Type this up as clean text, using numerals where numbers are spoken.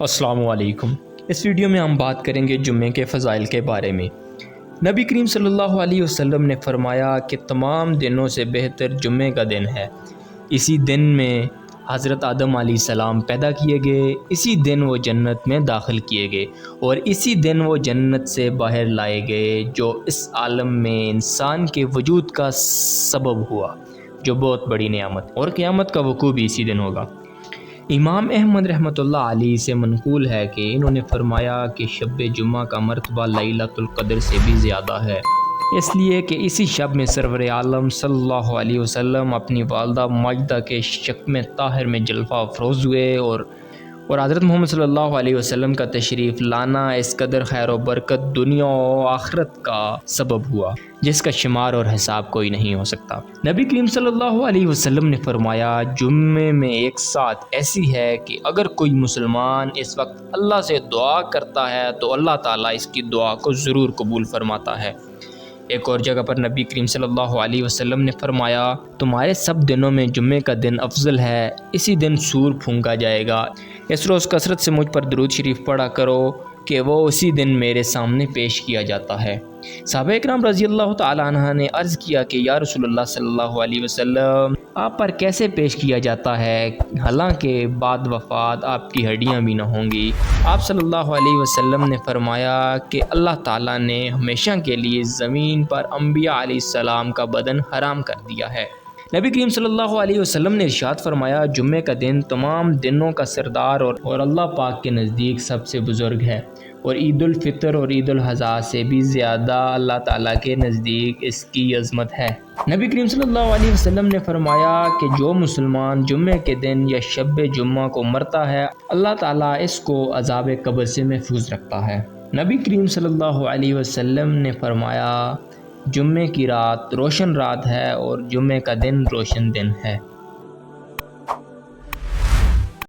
السلام علیکم۔ اس ویڈیو میں ہم بات کریں گے جمعے کے فضائل کے بارے میں۔ نبی کریم صلی اللہ علیہ وسلم نے فرمایا کہ تمام دنوں سے بہتر جمعے کا دن ہے۔ اسی دن میں حضرت آدم علیہ السلام پیدا کیے گئے، اسی دن وہ جنت میں داخل کیے گئے اور اسی دن وہ جنت سے باہر لائے گئے، جو اس عالم میں انسان کے وجود کا سبب ہوا، جو بہت بڑی نعمت، اور قیامت کا وقوع بھی اسی دن ہوگا۔ امام احمد رحمۃ اللہ علیہ سے منقول ہے کہ انہوں نے فرمایا کہ شب جمعہ کا مرتبہ لیلۃ القدر سے بھی زیادہ ہے، اس لیے کہ اسی شب میں سرور عالم صلی اللہ علیہ وسلم اپنی والدہ ماجدہ کے شکم طاہر میں جلوہ افروز ہوئے اور حضرت محمد صلی اللہ علیہ وسلم کا تشریف لانا اس قدر خیر و برکت دنیا و آخرت کا سبب ہوا، جس کا شمار اور حساب کوئی نہیں ہو سکتا۔ نبی کریم صلی اللہ علیہ وسلم نے فرمایا، جمعے میں ایک ساتھ ایسی ہے کہ اگر کوئی مسلمان اس وقت اللہ سے دعا کرتا ہے تو اللہ تعالیٰ اس کی دعا کو ضرور قبول فرماتا ہے۔ ایک اور جگہ پر نبی کریم صلی اللہ علیہ وسلم نے فرمایا، تمہارے سب دنوں میں جمعے کا دن افضل ہے، اسی دن سور پھونکا جائے گا، اس روز کثرت سے مجھ پر درود شریف پڑھا کرو کہ وہ اسی دن میرے سامنے پیش کیا جاتا ہے۔ صحابہ اکرام رضی اللہ تعالیٰ عنہ نے عرض کیا کہ یا رسول اللہ صلی اللہ علیہ وسلم، آپ پر کیسے پیش کیا جاتا ہے، حالانکہ بعد وفات آپ کی ہڈیاں بھی نہ ہوں گی؟ آپ صلی اللہ علیہ وسلم نے فرمایا کہ اللہ تعالیٰ نے ہمیشہ کے لیے زمین پر انبیاء علیہ السلام کا بدن حرام کر دیا ہے۔ نبی کریم صلی اللہ علیہ وسلم نے ارشاد فرمایا، جمعے کا دن تمام دنوں کا سردار اور اللہ پاک کے نزدیک سب سے بزرگ ہے، اور عید الفطر اور عید الاضحیٰ سے بھی زیادہ اللہ تعالیٰ کے نزدیک اس کی عظمت ہے۔ نبی کریم صلی اللہ علیہ وسلم نے فرمایا کہ جو مسلمان جمعے کے دن یا شب جمعہ کو مرتا ہے، اللہ تعالیٰ اس کو عذاب قبر سے محفوظ رکھتا ہے۔ نبی کریم صلی اللہ علیہ وسلم نے فرمایا، جمعے کی رات روشن رات ہے اور جمعے کا دن روشن دن ہے۔